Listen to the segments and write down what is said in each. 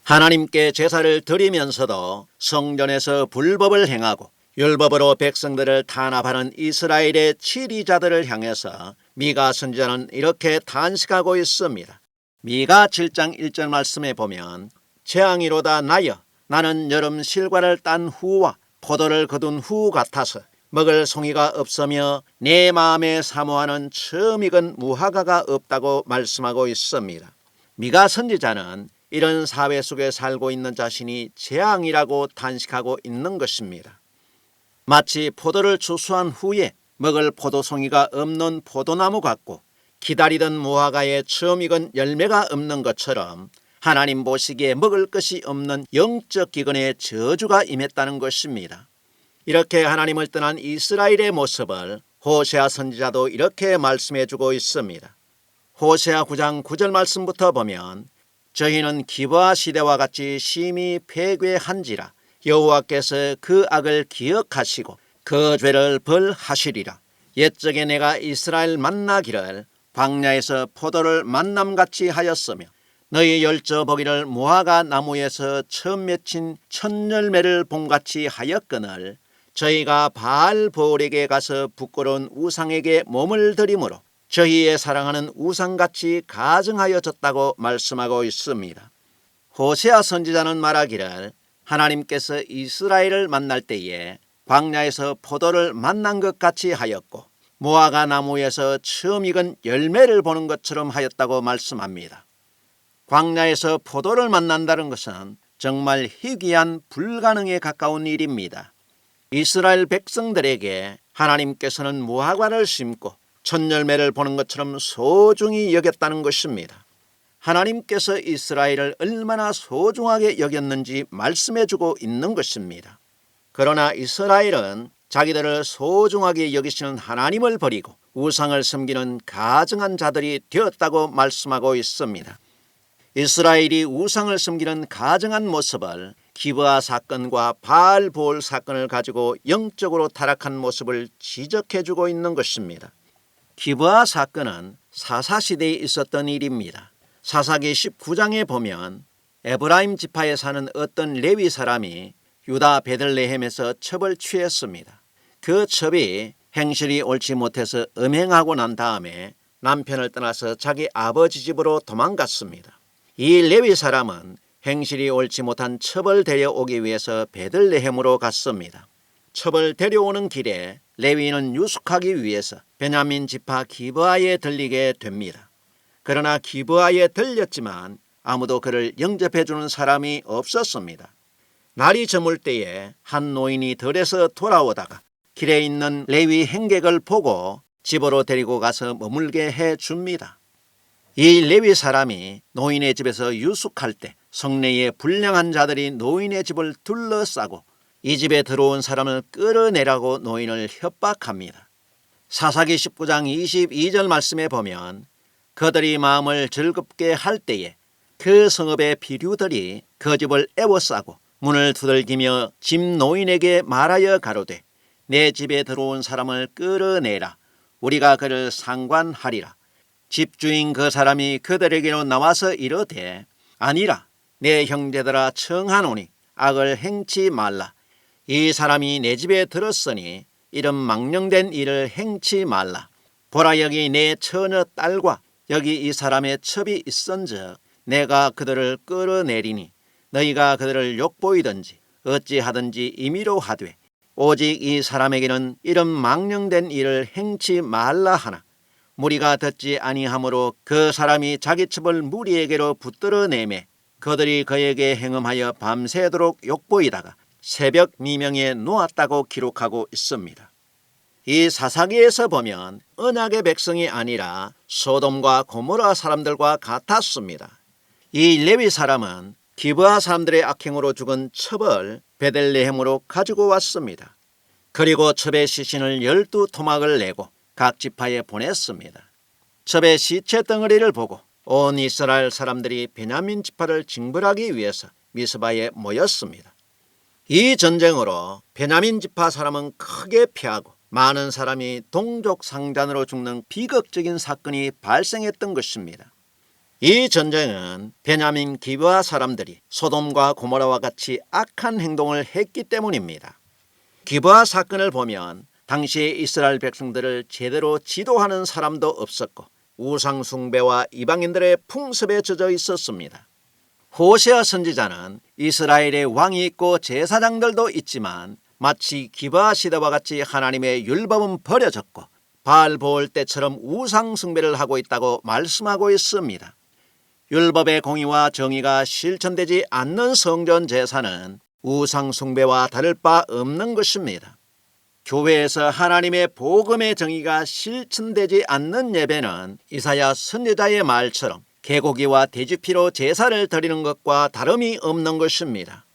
하나님께 제사를 드리면서도 성전에서 불법을 행하고 율법으로 백성들을 탄압하는 이스라엘의 치리자들을 향해서 미가 선지자는 이렇게 탄식하고 있습니다. 미가 7장 1절 말씀에 보면 재앙이로다 나여 나는 여름 실과를 딴 후와 포도를 거둔 후 같아서 먹을 송이가 없으며 내 마음에 사모하는 처음 익은 무화과가 없다고 말씀하고 있습니다. 미가 선지자는 이런 사회 속에 살고 있는 자신이 재앙이라고 탄식하고 있는 것입니다. 마치 포도를 추수한 후에 먹을 포도송이가 없는 포도나무 같고 기다리던 무화과에 처음 익은 열매가 없는 것처럼 하나님 보시기에 먹을 것이 없는 영적 기근의 저주가 임했다는 것입니다. 이렇게 하나님을 떠난 이스라엘의 모습을 호세아 선지자도 이렇게 말씀해주고 있습니다. 호세아 9장 9절 말씀부터 보면 저희는 기브아 시대와 같이 심히 패괴한지라 여호와께서 그 악을 기억하시고 그 죄를 벌하시리라. 옛적에 내가 이스라엘 만나기를 광야에서 포도를 만남같이 하였으며 너희 열저 보기를 무화과 나무에서 처음 맺힌 첫 열매를 봄같이 하였거늘 저희가 바알보올에게 가서 부끄러운 우상에게 몸을 들이므로 저희의 사랑하는 우상같이 가증하여졌다고 말씀하고 있습니다. 호세아 선지자는 말하기를 하나님께서 이스라엘을 만날 때에 광야에서 포도를 만난 것 같이 하였고 무화과 나무에서 처음 익은 열매를 보는 것처럼 하였다고 말씀합니다. 광야에서 포도를 만난다는 것은 정말 희귀한 불가능에 가까운 일입니다. 이스라엘 백성들에게 하나님께서는 무화과를 심고 첫 열매를 보는 것처럼 소중히 여겼다는 것입니다. 하나님께서 이스라엘을 얼마나 소중하게 여겼는지 말씀해주고 있는 것입니다. 그러나 이스라엘은 자기들을 소중하게 여기시는 하나님을 버리고 우상을 섬기는 가증한 자들이 되었다고 말씀하고 있습니다. 이스라엘이 우상을 섬기는 가증한 모습을 기브아 사건과 바알보올 사건을 가지고 영적으로 타락한 모습을 지적해주고 있는 것입니다. 기브아 사건은 사사시대에 있었던 일입니다. 사사기 19장에 보면 에브라임 지파에 사는 어떤 레위 사람이 유다 베들레헴에서 첩을 취했습니다. 그 첩이 행실이 옳지 못해서 음행하고 난 다음에 남편을 떠나서 자기 아버지 집으로 도망갔습니다. 이 레위 사람은 행실이 옳지 못한 첩을 데려오기 위해서 베들레헴으로 갔습니다. 첩을 데려오는 길에 레위는 유숙하기 위해서 베냐민 지파 기브아에 들리게 됩니다. 그러나 기브아에 들렸지만 아무도 그를 영접해 주는 사람이 없었습니다. 날이 저물 때에 한 노인이 들에서 돌아오다가 길에 있는 레위 행객을 보고 집으로 데리고 가서 머물게 해줍니다. 이 레위 사람이 노인의 집에서 유숙할 때 성내에 불량한 자들이 노인의 집을 둘러싸고 이 집에 들어온 사람을 끌어내라고 노인을 협박합니다. 사사기 19장 22절 말씀에 보면 그들이 마음을 즐겁게 할 때에 그 성읍의 비류들이 그 집을 애워싸고 문을 두들기며 집 노인에게 말하여 가로되 내 집에 들어온 사람을 끌어내라. 우리가 그를 상관하리라. 집주인 그 사람이 그들에게로 나와서 이르되 아니라 내 형제들아 청하노니 악을 행치 말라. 이 사람이 내 집에 들었으니 이런 망령된 일을 행치 말라. 보라 여기 내 처녀 딸과 여기 이 사람의 첩이 있은즉 내가 그들을 끌어내리니 너희가 그들을 욕보이든지 어찌하든지 임의로 하되 오직 이 사람에게는 이런 망령된 일을 행치 말라 하나 무리가 듣지 아니하므로 그 사람이 자기 첩을 무리에게로 붙들어내매 그들이 그에게 행음하여 밤새도록 욕보이다가 새벽 미명에 놓았다고 기록하고 있습니다. 이 사사기에서 보면 언약의 백성이 아니라 소돔과 고모라 사람들과 같았습니다. 이 레위 사람은 기브아 사람들의 악행으로 죽은 첩을 베들레헴으로 가지고 왔습니다. 그리고 첩의 시신을 12토막을 내고 각 지파에 보냈습니다. 첩의 시체 덩어리를 보고 온 이스라엘 사람들이 베냐민 지파를 징벌하기 위해서 미스바에 모였습니다. 이 전쟁으로 베냐민 지파 사람은 크게 패하고 많은 사람이 동족 상잔으로 죽는 비극적인 사건이 발생했던 것입니다. 이 전쟁은 베냐민 기브아 사람들이 소돔과 고모라와 같이 악한 행동을 했기 때문입니다. 기브아 사건을 보면 당시의 이스라엘 백성들을 제대로 지도하는 사람도 없었고 우상 숭배와 이방인들의 풍습에 젖어 있었습니다. 호세아 선지자는 이스라엘의 왕이 있고 제사장들도 있지만 마치 기브아 시대와 같이 하나님의 율법은 버려졌고 바알보올 때처럼 우상 숭배를 하고 있다고 말씀하고 있습니다. 율법의 공의와 정의가 실천되지 않는 성전 제사는 우상 숭배와 다를 바 없는 것입니다. 교회에서 하나님의 복음의 정의가 실천되지 않는 예배는 이사야 선지자의 말처럼 개고기와 돼지피로 제사를 드리는 것과 다름이 없는 것입니다.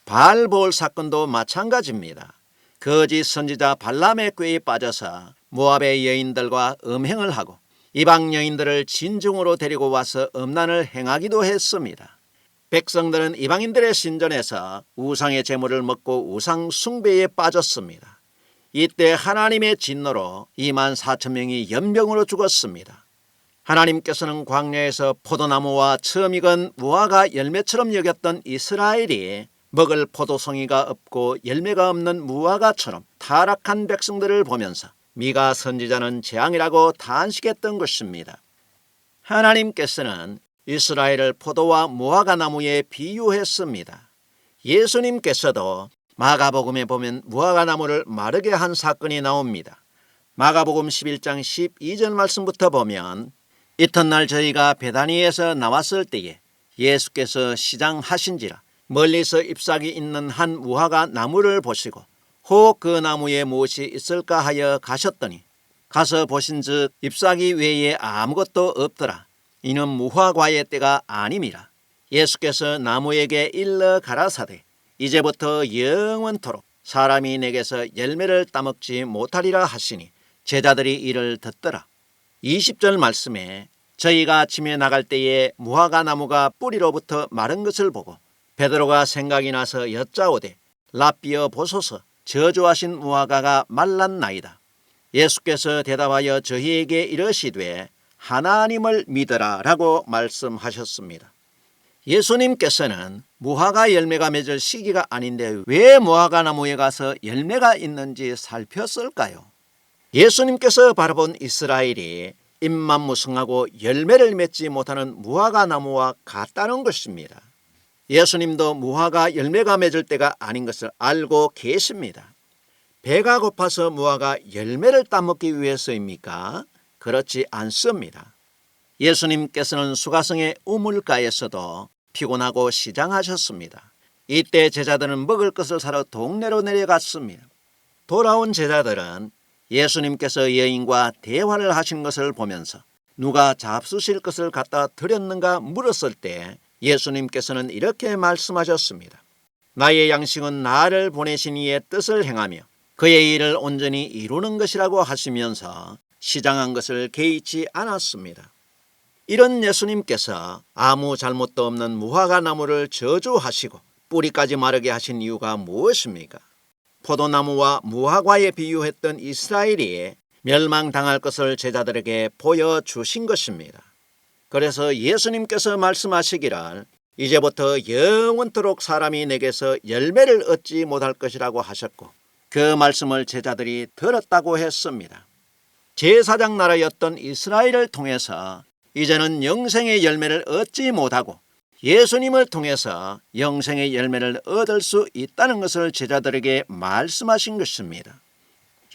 바알보올 사건도 마찬가지입니다. 거짓 선지자 발람의 꾀에 빠져서 모압의 여인들과 음행을 하고 이방 여인들을 진중으로 데리고 와서 음란을 행하기도 했습니다. 백성들은 이방인들의 신전에서 우상의 제물을 먹고 우상 숭배에 빠졌습니다. 이때 하나님의 진노로 24,000명이 연병으로 죽었습니다. 하나님께서는 광야에서 포도나무와 처음 익은 무화과 열매처럼 여겼던 이스라엘이 먹을 포도송이가 없고 열매가 없는 무화과처럼 타락한 백성들을 보면서 미가 선지자는 재앙이라고 탄식했던 것입니다. 하나님께서는 이스라엘을 포도와 무화과 나무에 비유했습니다. 예수님께서도 마가복음에 보면 무화과 나무를 마르게 한 사건이 나옵니다. 마가복음 11장 12절 말씀부터 보면 이튿날 저희가 베다니에서 나왔을 때에 예수께서 시장하신지라 멀리서 잎사귀 있는 한 무화과 나무를 보시고 혹 그 나무에 무엇이 있을까 하여 가셨더니 가서 보신즉 잎사귀 외에 아무것도 없더라. 이는 무화과의 때가 아님이라. 예수께서 나무에게 일러 가라사대 이제부터 영원토록 사람이 내게서 열매를 따먹지 못하리라 하시니 제자들이 이를 듣더라. 20절 말씀에 저희가 아침에 나갈 때에 무화과 나무가 뿌리로부터 마른 것을 보고 베드로가 생각이 나서 여짜오되 라삐어 보소서 저주하신 무화과가 말랐나이다. 예수께서 대답하여 저희에게 이르시되 하나님을 믿으라 라고 말씀하셨습니다. 예수님께서는 무화과 열매가 맺을 시기가 아닌데 왜 무화과 나무에 가서 열매가 있는지 살폈을까요? 예수님께서 바라본 이스라엘이 잎만 무성하고 열매를 맺지 못하는 무화과 나무와 같다는 것입니다. 예수님도 무화과 열매가 맺을 때가 아닌 것을 알고 계십니다. 배가 고파서 무화과 열매를 따먹기 위해서입니까? 그렇지 않습니다. 예수님께서는 수가성의 우물가에서도 피곤하고 시장하셨습니다. 이때 제자들은 먹을 것을 사러 동네로 내려갔습니다. 돌아온 제자들은 예수님께서 여인과 대화를 하신 것을 보면서 누가 잡수실 것을 갖다 드렸는가 물었을 때 예수님께서는 이렇게 말씀하셨습니다. 나의 양식은 나를 보내신 이의 뜻을 행하며 그의 일을 온전히 이루는 것이라고 하시면서 시장한 것을 개의치 않았습니다. 이런 예수님께서 아무 잘못도 없는 무화과 나무를 저주하시고 뿌리까지 마르게 하신 이유가 무엇입니까? 포도나무와 무화과에 비유했던 이스라엘이 멸망당할 것을 제자들에게 보여주신 것입니다. 그래서 예수님께서 말씀하시기를 이제부터 영원토록 사람이 내게서 열매를 얻지 못할 것이라고 하셨고 그 말씀을 제자들이 들었다고 했습니다. 제사장 나라였던 이스라엘을 통해서 이제는 영생의 열매를 얻지 못하고 예수님을 통해서 영생의 열매를 얻을 수 있다는 것을 제자들에게 말씀하신 것입니다.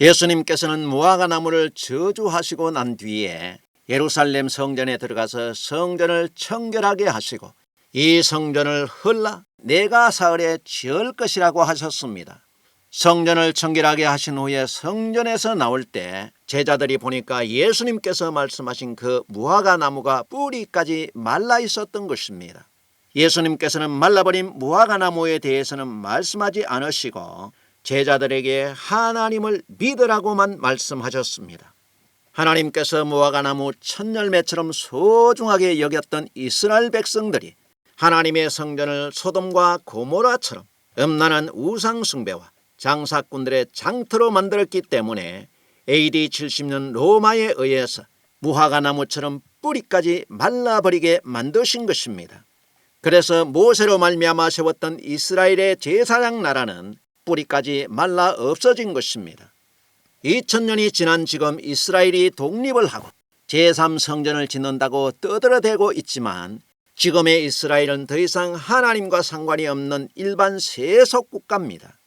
예수님께서는 무화과 나무를 저주하시고 난 뒤에 예루살렘 성전에 들어가서 성전을 청결하게 하시고 이 성전을 헐라 내가 사흘에 지을 것이라고 하셨습니다. 성전을 청결하게 하신 후에 성전에서 나올 때 제자들이 보니까 예수님께서 말씀하신 그 무화과 나무가 뿌리까지 말라 있었던 것입니다. 예수님께서는 말라버린 무화과 나무에 대해서는 말씀하지 않으시고 제자들에게 하나님을 믿으라고만 말씀하셨습니다. 하나님께서 무화과 나무 첫 열매처럼 소중하게 여겼던 이스라엘 백성들이 하나님의 성전을 소돔과 고모라처럼 음란한 우상 숭배와 장사꾼들의 장터로 만들었기 때문에 AD 70년 로마에 의해서 무화과 나무처럼 뿌리까지 말라버리게 만드신 것입니다. 그래서 모세로 말미암아 세웠던 이스라엘의 제사장 나라는 뿌리까지 말라 없어진 것입니다. 2000년이 지난 지금 이스라엘이 독립을 하고 제3성전을 짓는다고 떠들어대고 있지만 지금의 이스라엘은 더 이상 하나님과 상관이 없는 일반 세속 국가입니다.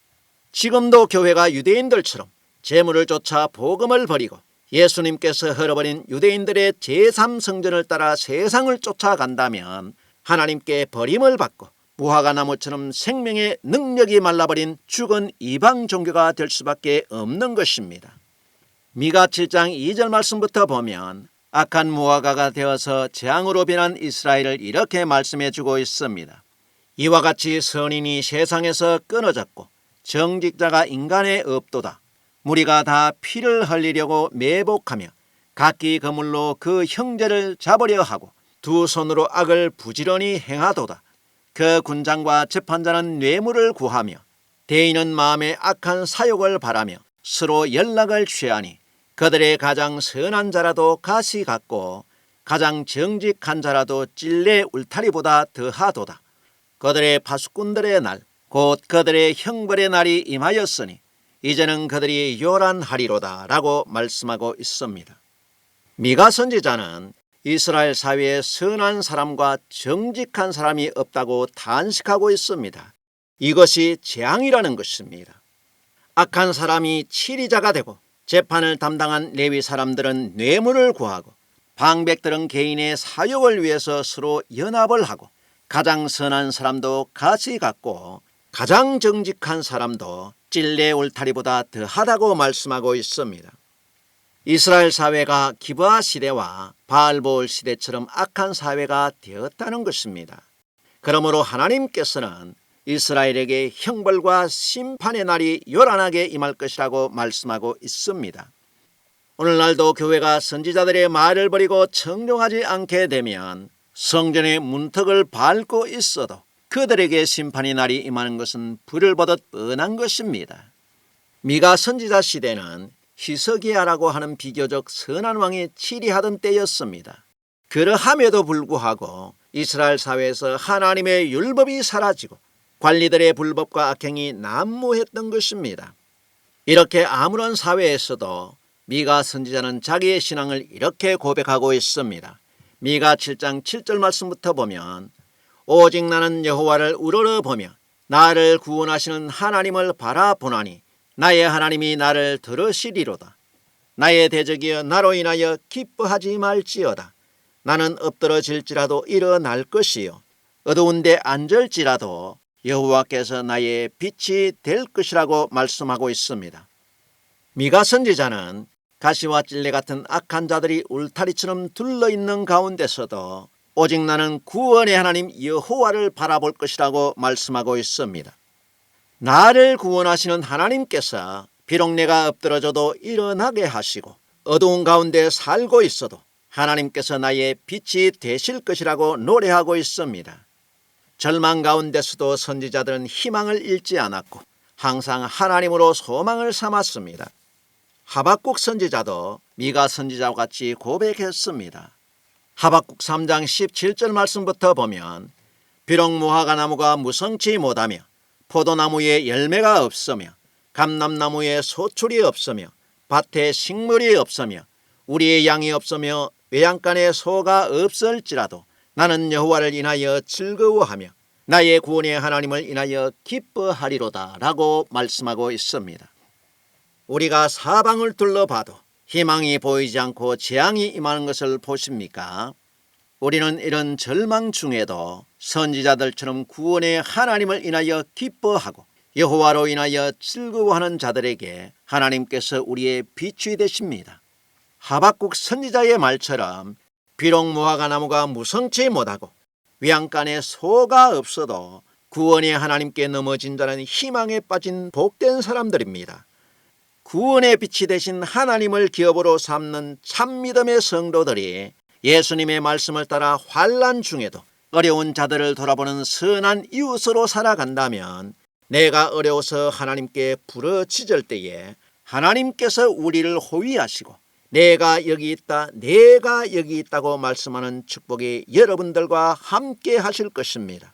지금도 교회가 유대인들처럼 재물을 쫓아 복음을 버리고 예수님께서 헐어버린 유대인들의 제3성전을 따라 세상을 쫓아간다면 하나님께 버림을 받고 무화과 나무처럼 생명의 능력이 말라버린 죽은 이방 종교가 될 수밖에 없는 것입니다. 미가 7장 2절 말씀부터 보면 악한 무화과가 되어서 재앙으로 변한 이스라엘을 이렇게 말씀해주고 있습니다. 이와 같이 선인이 세상에서 끊어졌고 정직자가 인간에 없도다. 무리가 다 피를 흘리려고 매복하며 각기 그물로 그 형제를 잡으려 하고 두 손으로 악을 부지런히 행하도다. 그 군장과 재판자는 뇌물을 구하며 대인은 마음에 악한 사욕을 바라며 서로 연락을 취하니 그들의 가장 선한 자라도 가시 같고 가장 정직한 자라도 찔레 울타리보다 더하도다. 그들의 파수꾼들의 날 곧 그들의 형벌의 날이 임하였으니 이제는 그들이 요란하리로다 라고 말씀하고 있습니다. 미가 선지자는 이스라엘 사회에 선한 사람과 정직한 사람이 없다고 단식하고 있습니다. 이것이 재앙이라는 것입니다. 악한 사람이 치리자가 되고 재판을 담당한 레위 사람들은 뇌물을 구하고 방백들은 개인의 사욕을 위해서 서로 연합을 하고 가장 선한 사람도 가시 같고 가장 정직한 사람도 찔레 울타리보다 더하다고 말씀하고 있습니다. 이스라엘 사회가 기브아 시대와 바알보올 시대처럼 악한 사회가 되었다는 것입니다. 그러므로 하나님께서는 이스라엘에게 형벌과 심판의 날이 요란하게 임할 것이라고 말씀하고 있습니다. 오늘날도 교회가 선지자들의 말을 버리고 청종하지 않게 되면 성전의 문턱을 밟고 있어도 그들에게 심판의 날이 임하는 것은 불을 보듯 뻔한 것입니다. 미가 선지자 시대는 히스기야라고 하는 비교적 선한 왕이 치리하던 때였습니다. 그러함에도 불구하고 이스라엘 사회에서 하나님의 율법이 사라지고 관리들의 불법과 악행이 난무했던 것입니다. 이렇게 아무런 사회에서도 미가 선지자는 자기의 신앙을 이렇게 고백하고 있습니다. 미가 7장 7절 말씀부터 보면 오직 나는 여호와를 우러러보며 나를 구원하시는 하나님을 바라보나니 나의 하나님이 나를 들으시리로다. 나의 대적이여 나로 인하여 기뻐하지 말지어다. 나는 엎드러질지라도 일어날 것이요 어두운 데 앉을지라도 여호와께서 나의 빛이 될 것이라고 말씀하고 있습니다. 미가 선지자는 가시와 찔레 같은 악한 자들이 울타리처럼 둘러있는 가운데서도 오직 나는 구원의 하나님 여호와를 바라볼 것이라고 말씀하고 있습니다. 나를 구원하시는 하나님께서 비록 내가 엎드러져도 일어나게 하시고 어두운 가운데 살고 있어도 하나님께서 나의 빛이 되실 것이라고 노래하고 있습니다. 절망 가운데서도 선지자들은 희망을 잃지 않았고 항상 하나님으로 소망을 삼았습니다. 하박국 선지자도 미가 선지자와 같이 고백했습니다. 하박국 3장 17절 말씀부터 보면 비록 무화과 나무가 무성치 못하며 포도나무에 열매가 없으며 감람나무에 소출이 없으며 밭에 식물이 없으며 우리의 양이 없으며 외양간에 소가 없을지라도 나는 여호와를 인하여 즐거워하며 나의 구원의 하나님을 인하여 기뻐하리로다 라고 말씀하고 있습니다. 우리가 사방을 둘러봐도 희망이 보이지 않고 재앙이 임하는 것을 보십니까? 우리는 이런 절망 중에도 선지자들처럼 구원의 하나님을 인하여 기뻐하고 여호와로 인하여 즐거워하는 자들에게 하나님께서 우리의 빛이 되십니다. 하박국 선지자의 말처럼 비록 무화과 나무가 무성치 못하고 외양간에 소가 없어도 구원의 하나님께 넘어진 자는 희망에 빠진 복된 사람들입니다. 구원의 빛이 되신 하나님을 기업으로 삼는 참믿음의 성도들이 예수님의 말씀을 따라 환난 중에도 어려운 자들을 돌아보는 선한 이웃으로 살아간다면 내가 어려워서 하나님께 부르짖을 때에 하나님께서 우리를 호위하시고 내가 여기 있다, 내가 여기 있다고 말씀하는 축복이 여러분들과 함께 하실 것입니다.